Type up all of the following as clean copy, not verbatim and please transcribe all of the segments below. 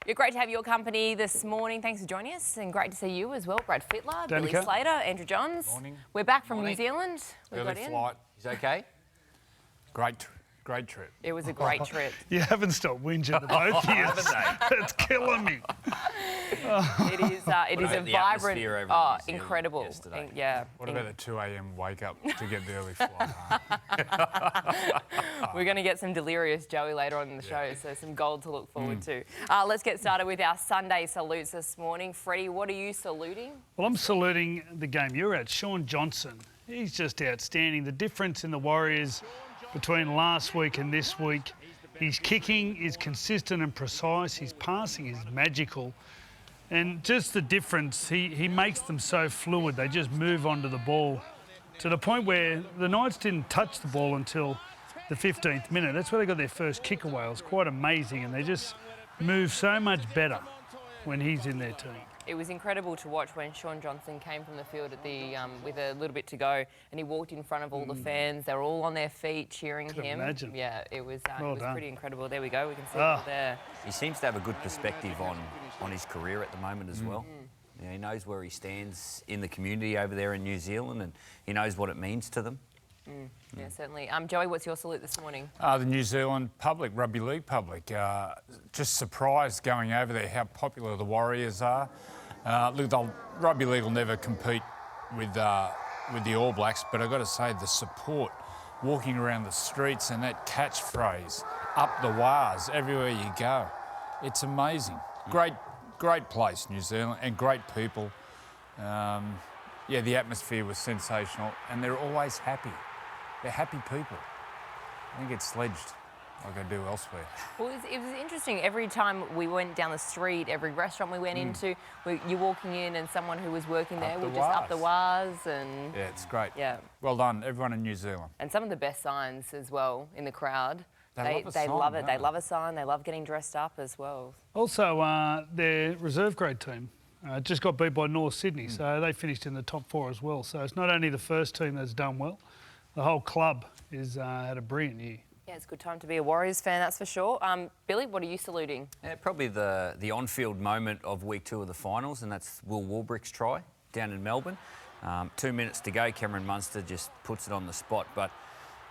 You're great to have your company this morning. Thanks for joining us, and great to see you as well, Brad Fittler, Billy Slater, Andrew Johns. Morning. We're back from New Zealand. We got in. Flight. He's okay? Great trip. It was a great trip. You haven't stopped whinging the both of you. It's killing me. It is a vibrant, incredible. Yeah. What about the 2 a.m. wake up to get the early flight home? We're going to get some delirious Joey later on in the show, so some gold to look forward to. Let's get started with our Sunday salutes this morning. Freddie, what are you saluting? Well, I'm saluting the game you're at, Shaun Johnson. He's just outstanding. The difference in the Warriors between last week and this week, his kicking is consistent and precise. His passing is magical. And just the difference, he makes them so fluid. They just move onto the ball to the point where the Knights didn't touch the ball until the 15th minute. That's where they got their first kick away. It was quite amazing, and they just move so much better when he's in their team. It was incredible to watch when Shaun Johnson came from the field at the with a little bit to go, and he walked in front of all the fans. They were all on their feet cheering him. Imagine. Yeah, it was pretty incredible. There we go. We can see it there. He seems to have a good perspective on his career at the moment as well. You know, he knows where he stands in the community over there in New Zealand, and he knows what it means to them. Yeah, certainly. Joey, what's your salute this morning? The New Zealand public, Rugby League public, just surprised going over there how popular the Warriors are. Look, Rugby League will never compete with the All Blacks, but I've got to say the support, walking around the streets and that catchphrase, up the wires, everywhere you go. It's amazing. Great place, New Zealand, and great people. Yeah, the atmosphere was sensational, and they're always happy. They're happy people. I think it's sledged like I do elsewhere. Well, it was interesting. Every time we went down the street, every restaurant we went into, you're walking in and someone who was working there would just up the wires. And yeah, it's great. Yeah. Well done, everyone in New Zealand. And some of the best signs as well in the crowd. They love it. They love a sign. They love getting dressed up as well. Also, their reserve grade team just got beat by North Sydney, so they finished in the top 4 as well. So it's not only the first team that's done well, the whole club is had a brilliant year. Yeah, it's a good time to be a Warriors fan, that's for sure. Billy, what are you saluting? Yeah, probably the on-field moment of week 2 of the finals, and that's Will Warbrick's try down in Melbourne. 2 minutes to go, Cameron Munster just puts it on the spot, but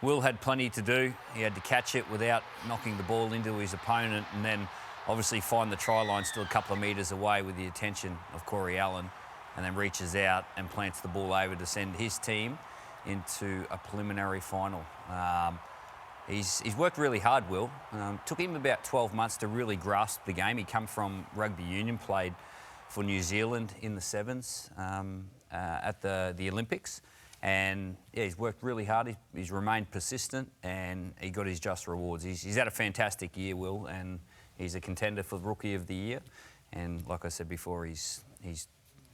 Will had plenty to do. He had to catch it without knocking the ball into his opponent, and then obviously find the try line still a couple of metres away with the attention of Corey Allen, and then reaches out and plants the ball over to send his team into a preliminary final. He's worked really hard, Will. Took him about 12 months to really grasp the game. He come from rugby union, played for New Zealand in the sevens at the Olympics. And yeah, he's worked really hard. He's remained persistent, and he got his just rewards. He's had a fantastic year, Will, and he's a contender for Rookie of the Year. And like I said before, he's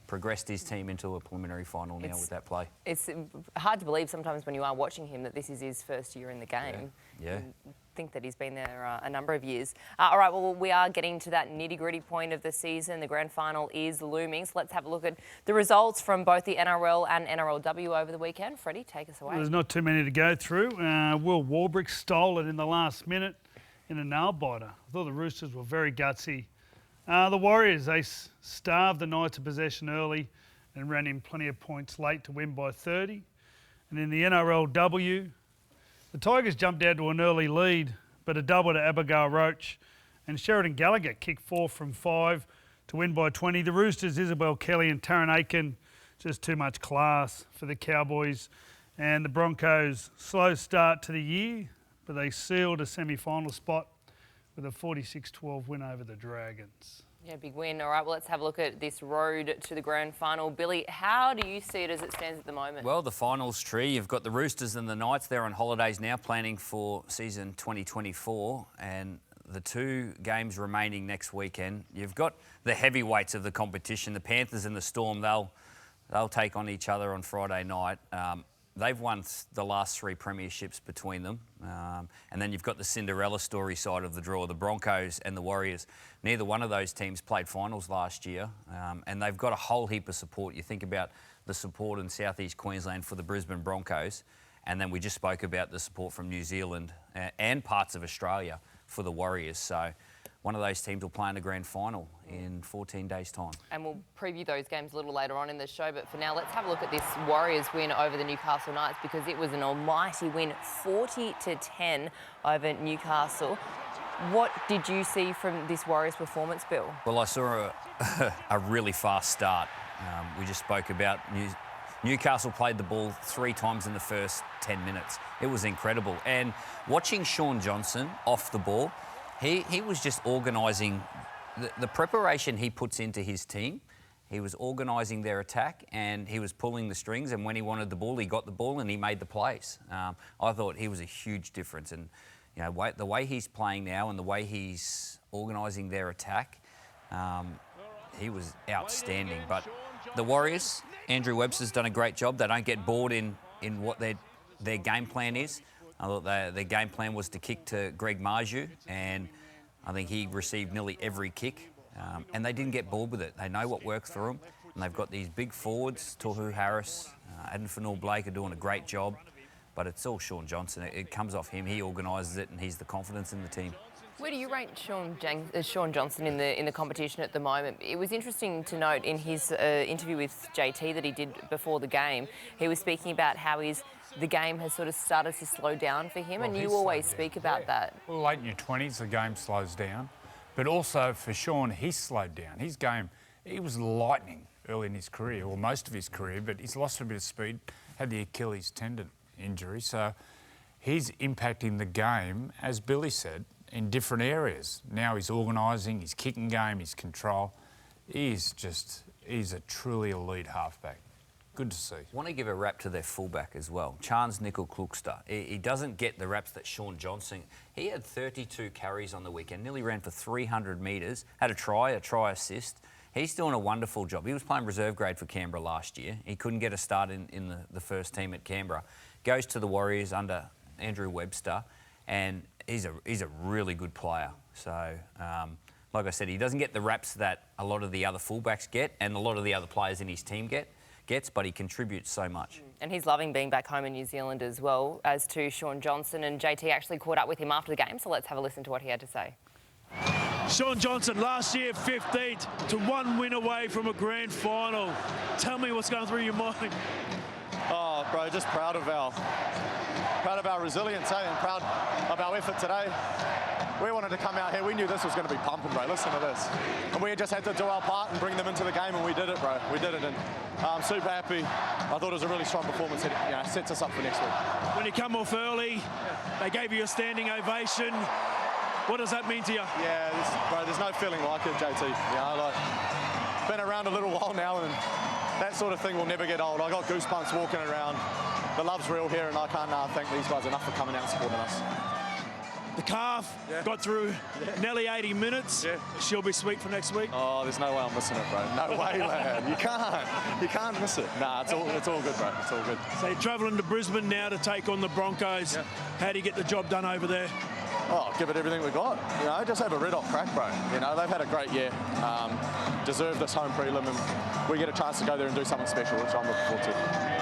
progressed his team into a preliminary final now with that play. It's hard to believe sometimes when you are watching him that this is his first year in the game. Yeah. I think that he's been there a number of years. All right, well, we are getting to that nitty-gritty point of the season. The grand final is looming, so let's have a look at the results from both the NRL and NRLW over the weekend. Freddie, take us away. There's not too many to go through. Will Warbrick stole it in the last minute in a nail-biter. I thought the Roosters were very gutsy. The Warriors, they starved the Knights of possession early and ran in plenty of points late to win by 30. And in the NRLW, the Tigers jumped out to an early lead, but a double to Abigail Roach. And Sheridan Gallagher kicked 4 from 5 to win by 20. The Roosters, Isabel Kelly and Taryn Aiken, just too much class for the Cowboys. And the Broncos, slow start to the year, but they sealed a semi-final spot with a 46-12 win over the Dragons. Yeah, big win. All right, well, let's have a look at this road to the grand final. Billy, how do you see it as it stands at the moment? Well, the finals tree, you've got the Roosters and the Knights. They're on holidays now, planning for season 2024. And the 2 games remaining next weekend, you've got the heavyweights of the competition, the Panthers and the Storm. They'll take on each other on Friday night. They've won the last 3 premierships between them. And then you've got the Cinderella story side of the draw, the Broncos and the Warriors. Neither one of those teams played finals last year, and they've got a whole heap of support. You think about the support in southeast Queensland for the Brisbane Broncos, and then we just spoke about the support from New Zealand and parts of Australia for the Warriors. So one of those teams will play in the grand final in 14 days' time. And we'll preview those games a little later on in the show. But for now, let's have a look at this Warriors win over the Newcastle Knights, because it was an almighty win, 40-10 over Newcastle. What did you see from this Warriors performance, Bill? Well, I saw a really fast start. We just spoke about Newcastle played the ball 3 times in the first 10 minutes. It was incredible. And watching Shaun Johnson off the ball, he was just organising the preparation he puts into his team. He was organising their attack and he was pulling the strings, and when he wanted the ball, he got the ball and he made the plays. I thought he was a huge difference, and you know, the way he's playing now and the way he's organising their attack, he was outstanding. But the Warriors, Andrew Webster's done a great job. They don't get bored in what their game plan is. I thought their game plan was to kick to Greg Marju, and I think he received nearly every kick. And they didn't get bored with it. They know what works for them. And they've got these big forwards, Tohu Harris, Adam Fanul-Blake are doing a great job. But it's all Shaun Johnson. It comes off him. He organises it, and he's the confidence in the team. Where do you rate Shaun Johnson in the competition at the moment? It was interesting to note in his interview with JT that he did before the game, he was speaking about how the game has sort of started to slow down for him, and you always speak about that. Well, late in your 20s, the game slows down. But also for Shaun, he's slowed down. His game, he was lightning early in his career, or most of his career, but he's lost a bit of speed, had the Achilles tendon injury. So he's impacting the game, as Billy said, in different areas. Now he's organising, his kicking game, his control. He's a truly elite halfback. Good to see. I want to give a rap to their fullback as well, Chance Nickel-Klukster. He doesn't get the raps that Shaun Johnson. He had 32 carries on the weekend, nearly ran for 300 metres, had a try assist. He's doing a wonderful job. He was playing reserve grade for Canberra last year. He couldn't get a start in the first team at Canberra. Goes to the Warriors under Andrew Webster, and he's a really good player. So, like I said, he doesn't get the raps that a lot of the other fullbacks get and a lot of the other players in his team gets, but he contributes so much. And he's loving being back home in New Zealand as well, as to Shaun Johnson. And JT actually caught up with him after the game, so let's have a listen to what he had to say. Shaun Johnson, last year 15th to 1 win away from a grand final. Tell me what's going through your mind. Oh, bro, just proud of our resilience, and proud of our effort today. We wanted to come out here. We knew this was going to be pumping, bro. Listen to this. And we just had to do our part and bring them into the game, and we did it, bro. We did it, and I'm super happy. I thought it was a really strong performance. It sets us up for next week. When you come off early, they gave you a standing ovation. What does that mean to you? Yeah, bro, there's no feeling like it, JT. You know, been around a little while now, and that sort of thing will never get old. I got goosebumps walking around. The love's real here, and I can't thank these guys enough for coming out and supporting us. The calf got through nearly 80 minutes. Yeah. She'll be sweet for next week. Oh, there's no way I'm missing it, bro. No way, man. You can't miss it. Nah, it's all good, bro. It's all good. So you're travelling to Brisbane now to take on the Broncos. Yeah. How do you get the job done over there? Oh, give it everything we got. You know, just have a red hot crack, bro. You know, they've had a great year. Deserve this home prelim, and we get a chance to go there and do something special, which I'm looking forward to.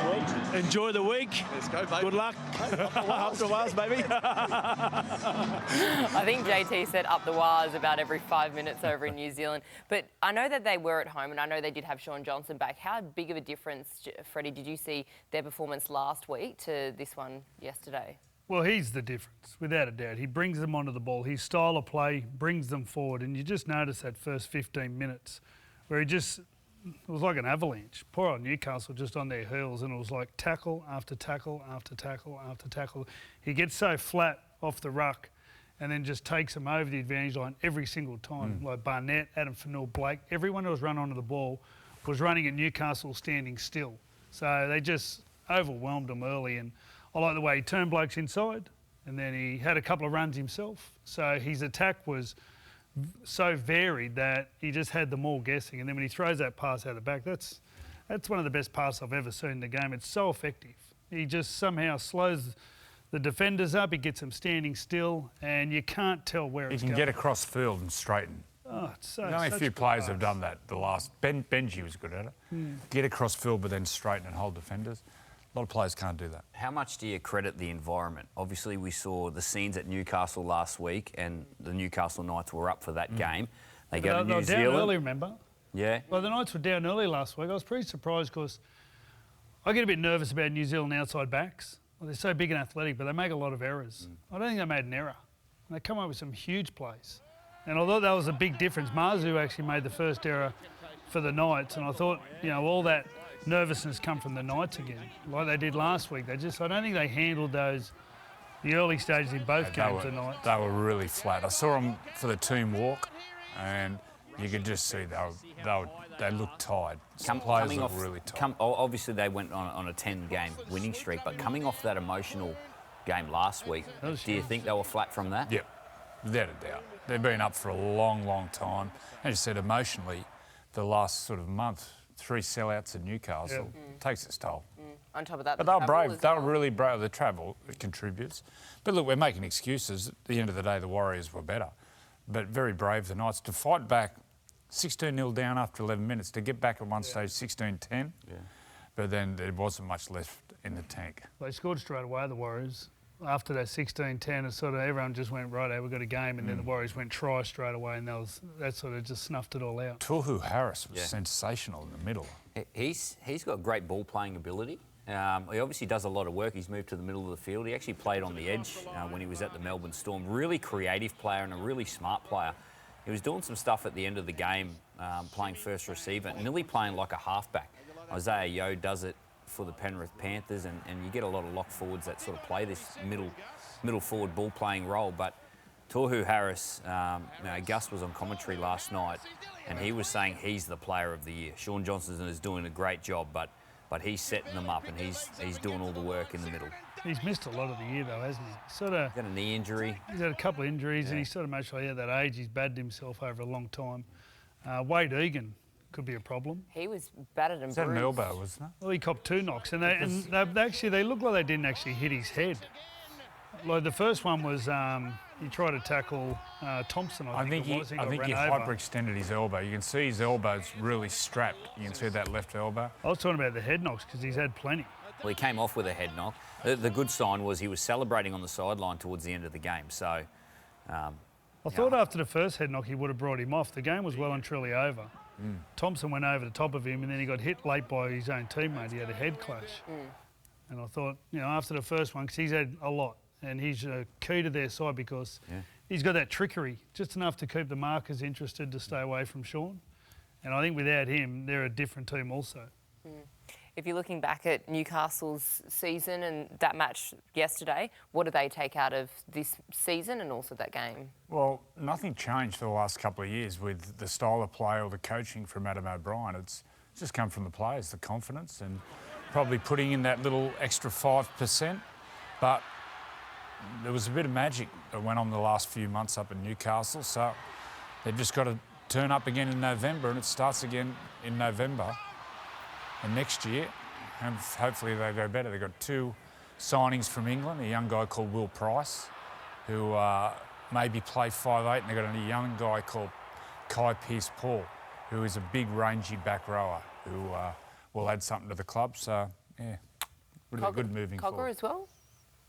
Well, enjoy the week. Let's go, baby. Good luck. Up the wires, baby. I think JT said up the wires about every 5 minutes over in New Zealand. But I know that they were at home, and I know they did have Shaun Johnson back. How big of a difference, Freddie, did you see their performance last week to this one yesterday? Well, he's the difference, without a doubt. He brings them onto the ball. His style of play brings them forward. And you just notice that first 15 minutes where it was like an avalanche. Poor old Newcastle just on their heels, and it was like tackle after tackle after tackle after tackle. He gets so flat off the ruck and then just takes them over the advantage line every single time. Like Barnett, Adam Fanul-Blake, everyone who was run onto the ball was running at Newcastle standing still. So they just overwhelmed them early, and I like the way he turned blokes inside, and then he had a couple of runs himself. So his attack was so varied that he just had them all guessing. And then when he throws that pass out the back, that's one of the best passes I've ever seen in the game. It's so effective. He just somehow slows the defenders up. He gets them standing still, and you can't tell where it's going. He can get across field and straighten. Oh, it's so, only a few players have done that. The last Benji was good at it. Get across field, but then straighten and hold defenders. lot of players can't do that. How much do you credit the environment? Obviously, we saw the scenes at Newcastle last week, and the Newcastle Knights were up for that game. They go to They New were down Zealand. early, remember? Yeah. Well, the Knights were down early last week. I was pretty surprised because I get a bit nervous about New Zealand outside backs. Well, they're so big and athletic, but they make a lot of errors. I don't think they made an error. And they come up with some huge plays. And I thought that was a big difference. Marzu actually made the first error for the Knights, and I thought, all that nervousness come from the Knights again, like they did last week. I don't think they handled the early stages in both games tonight. They were really flat. I saw them for the team walk, and you could just see they looked tired. Some players looked really tired. Obviously, they went on a 10-game winning streak, but coming off that emotional game last week, do you think they were flat from that? Yeah, without a doubt. They've been up for a long, long time. As you said, emotionally, the last sort of month, 3 sellouts at Newcastle takes its toll. On top of that, But they were brave. They were really brave. The travel contributes. But look, we're making excuses. At the end of the day, the Warriors were better. But very brave, the Knights, to fight back 16-0 down after 11 minutes, to get back at one stage 16-10. Yeah. But then there wasn't much left in the tank. They scored straight away, the Warriors. After that 16-10, it sort of everyone just went, right, we've got a game, and then the Warriors went try straight away, and that sort of just snuffed it all out. Tohu Harris was sensational in the middle. He's got great ball-playing ability. He obviously does a lot of work. He's moved to the middle of the field. He actually played on the edge when he was at the Melbourne Storm. Really creative player and a really smart player. He was doing some stuff at the end of the game, playing first receiver, nearly playing like a halfback. Isaiah Yeo does it for the Penrith Panthers, and you get a lot of lock forwards that sort of play this middle forward ball playing role. But Tohu Harris, Gus was on commentary last night, and he was saying he's the player of the year. Shaun Johnson is doing a great job, but he's setting them up, and he's doing all the work in the middle. He's missed a lot of the year though, hasn't he? He's got a knee injury. He's had a couple of injuries, and he's sort of made sure at that age he's battered himself over a long time. Wade Egan could be a problem. He was battered and bruised. Is that an elbow, wasn't it? Well, he copped 2 knocks, and they looked like they didn't actually hit his head. Like the first one was he tried to tackle Thompson. I think he hyperextended his elbow. You can see his elbow's really strapped. You can see that left elbow. I was talking about the head knocks because he's had plenty. Well, he came off with a head knock. The good sign was he was celebrating on the sideline towards the end of the game. So, I thought after the first head knock he would have brought him off. The game was well and truly over. Thompson went over the top of him, and then he got hit late by his own teammate. He had a head clash. And I thought, after the first one, because he's had a lot, and he's a key to their side because he's got that trickery, just enough to keep the markers interested to stay away from Shaun. And I think without him, they're a different team also. If you're looking back at Newcastle's season and that match yesterday, what do they take out of this season and also that game? Well, nothing changed for the last couple of years with the style of play or the coaching from Adam O'Brien. It's just come from the players, the confidence, and probably putting in that little extra 5%. But there was a bit of magic that went on the last few months up in Newcastle, so they've just got to turn up again in November, and it starts again in November. And next year, and hopefully they go better. They've got 2 signings from England, a young guy called Will Price, who maybe play 5'8", and they've got a young guy called Kai Pearce-Paul, who is a big, rangy back rower who will add something to the club. So, yeah, really good moving forward. Cogger as well?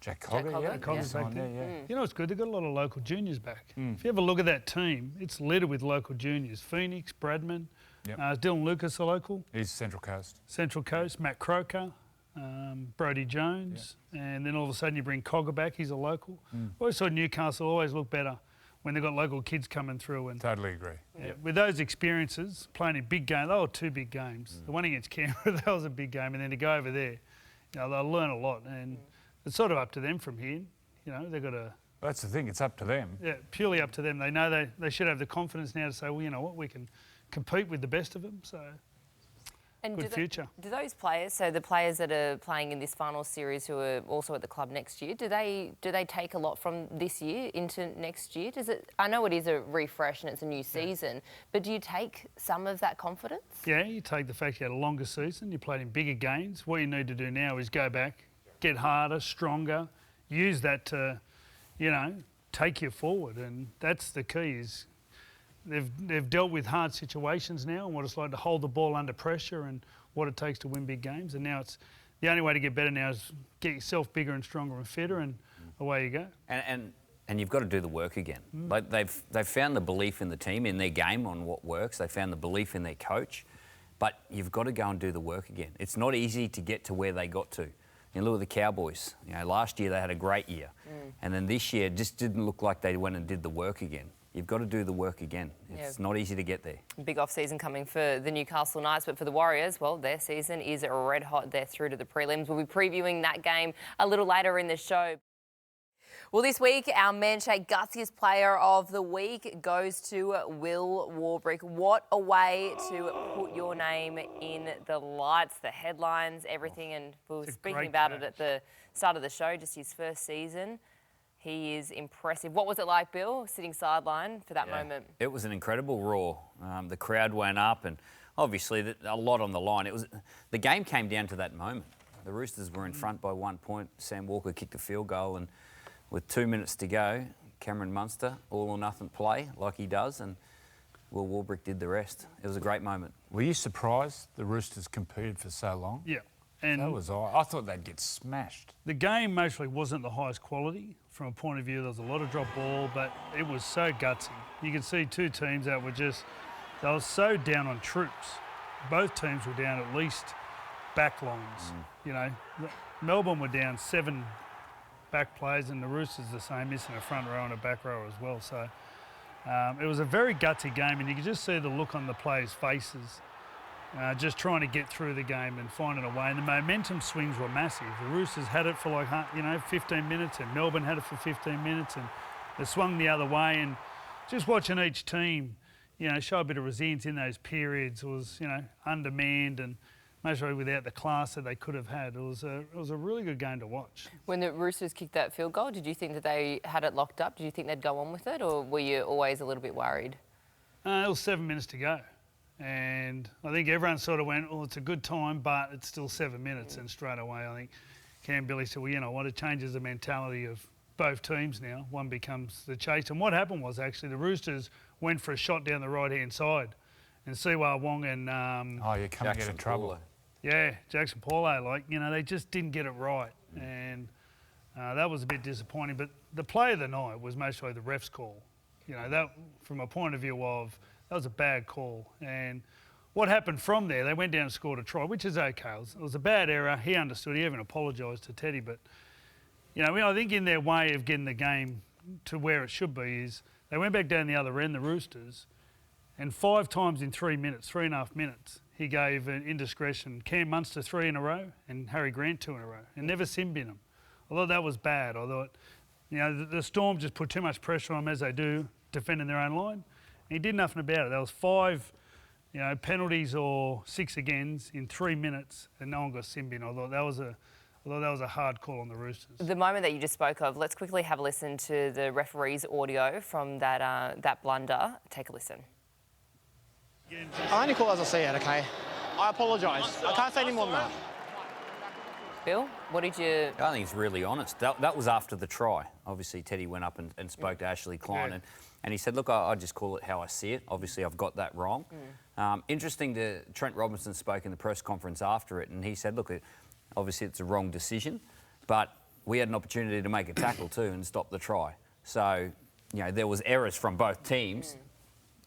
Jack Cogger, Cogger's back there. You know, it's good. They've got a lot of local juniors back. If you have a look at that team, it's littered with local juniors. Phoenix, Bradman. Dylan Lucas, a local. He's Central Coast. Central Coast. Matt Croker, Brodie Jones. And then all of a sudden you bring Cogger back. He's a local. I always thought Newcastle always look better when they've got local kids coming through. And Totally agree. with those experiences, playing in big games, they were 2 big games. The one against Canberra, that was a big game. And then to go over there, they'll learn a lot. And it's sort of up to them from here. They've got to... That's the thing, it's up to them. Yeah, purely up to them. They know they should have the confidence now to say, well, you know what, we can compete with the best of them, so and good future. Do those players, so the players that are playing in this final series who are also at the club next year, do they take a lot from this year into next year? I know it is a refresh and it's a new season, but do you take some of that confidence? Yeah, you take the fact you had a longer season, you played in bigger games. What you need to do now is go back, get harder, stronger, use that to, take you forward, and that's the key is they've dealt with hard situations now and what it's like to hold the ball under pressure and what it takes to win big games, and now it's the only way to get better now is get yourself bigger and stronger and fitter, and away you go. And you've got to do the work again. Like they've found the belief in the team, in their game, on what works. They found the belief in their coach, but you've got to go and do the work again. It's not easy to get to where they got to. You look at the Cowboys. You know, last year they had a great year, and then this year it just didn't look like they went and did the work again. You've got to do the work again. It's not easy to get there. Big off-season coming for the Newcastle Knights, but for the Warriors, well, their season is red hot. They're through to the prelims. We'll be previewing that game a little later in the show. Well, this week, our Men's Shake Gutsiest Player of the Week goes to Will Warbrick. What a way to put your name in the lights, the headlines, everything. And we were speaking about it at the start of the show, just his first season. He is impressive. What was it like, Bill, sitting sideline for that moment? It was an incredible roar. The crowd went up, and obviously a lot on the line. The game came down to that moment. The Roosters were in front by 1 point. Sam Walker kicked a field goal, and with 2 minutes to go, Cameron Munster, all or nothing play like he does, and Will Warbrick did the rest. It was a great moment. Were you surprised the Roosters competed for so long? Yeah. And So was I. I thought they'd get smashed. the game mostly wasn't the highest quality from a point of view. There was a lot of drop ball, but it was so gutsy. You could see two teams that were they were so down on troops. Both teams were down at least back lines. You know, Melbourne were down 7 back players, and the Roosters the same, missing a front row and a back row as well. So it was a very gutsy game, and you could just see the look on the players' faces, just trying to get through the game and finding a way. And the momentum swings were massive. The Roosters had it for 15 minutes, and Melbourne had it for 15 minutes, and they swung the other way. And just watching each team, show a bit of resilience in those periods. It was, undermanned and mostly without the class that they could have had. It was a really good game to watch. When the Roosters kicked that field goal, did you think that they had it locked up? Did you think they'd go on with it, or were you always a little bit worried? It was 7 minutes to go. And I think everyone sort of went, oh, it's a good time, but it's still 7 minutes. And straight away, I think Cam Billy said, well, you know what, it changes the mentality of both teams now. One becomes the chase. And what happened was actually the Roosters went for a shot down the right-hand side. And Siwa Wong and... you're coming to get in trouble. Yeah, Jackson Paulo, they just didn't get it right. And that was a bit disappointing. But the play of the night was mostly the ref's call. That from a point of view of, that was a bad call. And what happened from there, they went down and scored a try, which is okay. It was a bad error. He understood. He even apologised to Teddy. But, I think in their way of getting the game to where it should be is they went back down the other end, the Roosters, and 5 times in 3 minutes, 3.5 minutes, he gave an indiscretion. Cam Munster 3 in a row and Harry Grant 2 in a row, and never sin bin him. I thought that was bad. I thought, the Storm just put too much pressure on them, as they do, defending their own line. And he did nothing about it. There was 5, penalties or 6 agains in 3 minutes, and no one got sin bin. I thought that was a hard call on the Roosters. The moment that you just spoke of, let's quickly have a listen to the referee's audio from that blunder. Take a listen. I only call as I see it, okay? I apologise. I can't say any more than that. Bill, what did you... I think he's really honest. That was after the try. Obviously, Teddy went up and spoke to Ashley Klein, and he said, look, I just call it how I see it. Obviously, I've got that wrong. Interesting, Trent Robinson spoke in the press conference after it, and he said, look, obviously it's a wrong decision, but we had an opportunity to make a tackle too and stop the try. So, there was errors from both teams.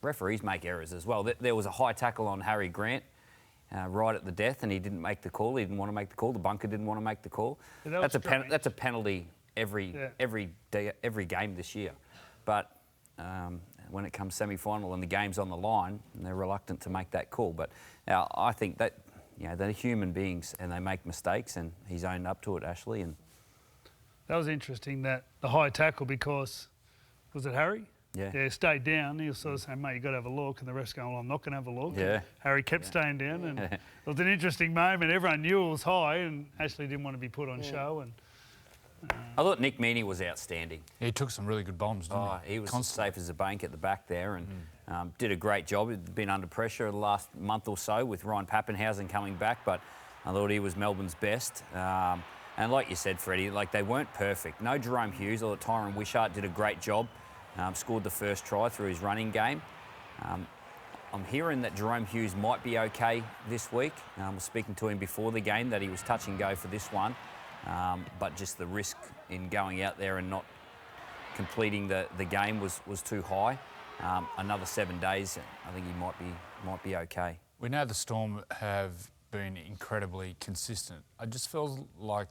Referees make errors as well. There was a high tackle on Harry Grant right at the death, and he didn't make the call. He didn't want to make the call. The bunker didn't want to make the call. Yeah, that's a penalty every game this year. But when it comes semi-final and the game's on the line, they're reluctant to make that call. But I think that they're human beings and they make mistakes, and he's owned up to it, Ashley. And that was interesting, that the high tackle, because was it Harry? Yeah, stayed down. He was sort of saying, mate, you've got to have a look. And the rest going, well, I'm not going to have a look. Yeah. And Harry kept staying down. And it was an interesting moment. Everyone knew it was high, and Ashley didn't want to be put on show. And I thought Nick Meaney was outstanding. He took some really good bombs, didn't he? He was as safe as a bank at the back there, and did a great job. He'd been under pressure the last month or so with Ryan Pappenhausen coming back, but I thought he was Melbourne's best. And like you said, Freddie, they weren't perfect. No Jerome Hughes, or Tyron Wishart did a great job. Scored the first try through his running game. I'm hearing that Jerome Hughes might be okay this week. I was speaking to him before the game that he was touch and go for this one, but just the risk in going out there and not completing the game was too high. Another 7 days, I think he might be okay. We know the Storm have been incredibly consistent. I just feel like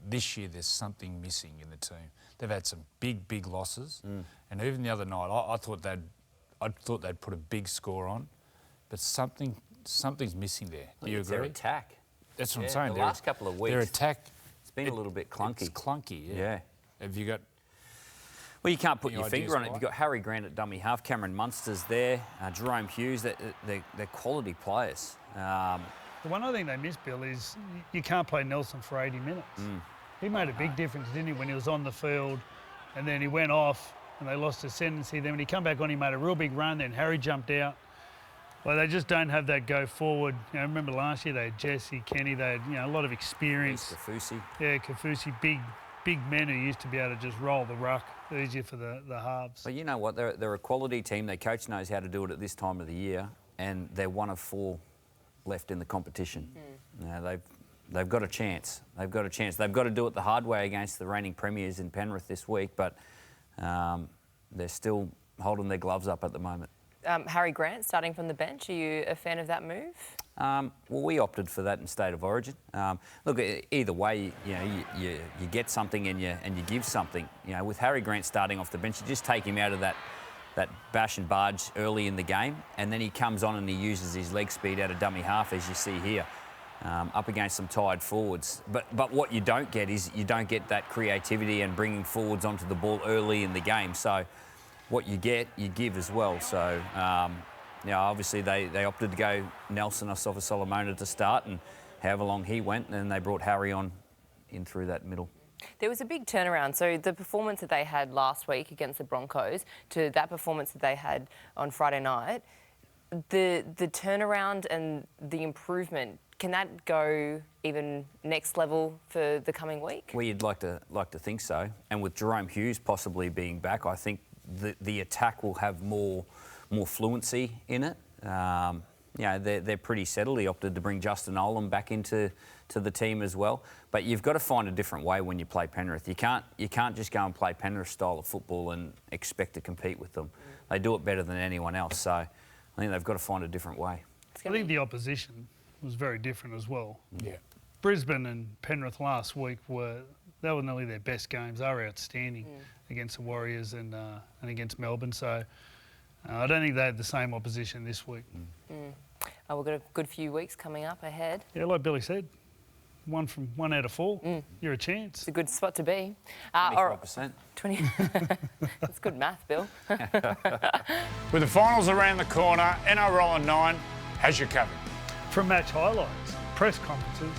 this year there's something missing in the team. They've had some big losses, and even the other night, I thought they'd put a big score on, but something's missing there. Do you agree? Their attack. That's what I'm saying. The last couple of weeks, their attack. It's been a little bit clunky. It's clunky. Yeah. Have you got? Well, you can't put Any your finger ideas on it. why? You've got Harry Grant at dummy half, Cameron Munster's there, Jerome Hughes. They're quality players. The one I think they miss, Bill, is you can't play Nelson for 80 minutes. He made a big difference, didn't he, when he was on the field, and then he went off and they lost ascendancy. Then when he come back on, he made a real big run. Then Harry jumped out. Well, they just don't have that go forward. You know, remember last year they had Jesse, Kenny, they had a lot of experience. Kafusi. Yeah, Kafusi, big men who used to be able to just roll the ruck, easier for the halves. But you know what? They're a quality team. Their coach knows how to do it at this time of the year, and they're one of 4 left in the competition. Now they've got a chance. They've got to do it the hard way against the reigning premiers in Penrith this week, but they're still holding their gloves up at the moment. Harry Grant starting from the bench. Are you a fan of that move? Well, we opted for that in State of Origin. Look, either way, you get something and you give something. You know, with Harry Grant starting off the bench, you just take him out of that bash and barge early in the game, and then he comes on and he uses his leg speed out of dummy half, as you see here, up against some tired forwards. But what you don't get is you don't get that creativity and bringing forwards onto the ball early in the game. So what you get, you give as well. So, obviously they opted to go Nelson Asafa-Solomona to start, and however long he went, and then they brought Harry on in through that middle. There was a big turnaround. So the performance that they had last week against the Broncos to that performance that they had on Friday night, the turnaround and the improvement, can that go even next level for the coming week? Well, you'd like to think so. And with Jerome Hughes possibly being back, I think the attack will have more fluency in it. They're pretty settled. He opted to bring Justin Olam back into the team as well. But you've got to find a different way when you play Penrith. You can't just go and play Penrith style of football and expect to compete with them. They do it better than anyone else. So I think they've got to find a different way. I think the opposition was very different as well. Yeah. Brisbane and Penrith last week were nearly their best games. They were outstanding against the Warriors and against Melbourne. So I don't think they had the same opposition this week. Oh, we've got a good few weeks coming up ahead. Yeah, like Billy said, 1 out of 4, you're a chance. It's a good spot to be. 25%. 20. That's good math, Bill. With the finals around the corner, NRL on 9 has you covered. From match highlights, press conferences,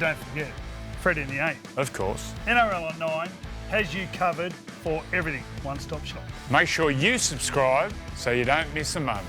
don't forget, Freddy and the 8. Of course. NRL on 9 has you covered for everything. One-stop shop. Make sure you subscribe so you don't miss a moment.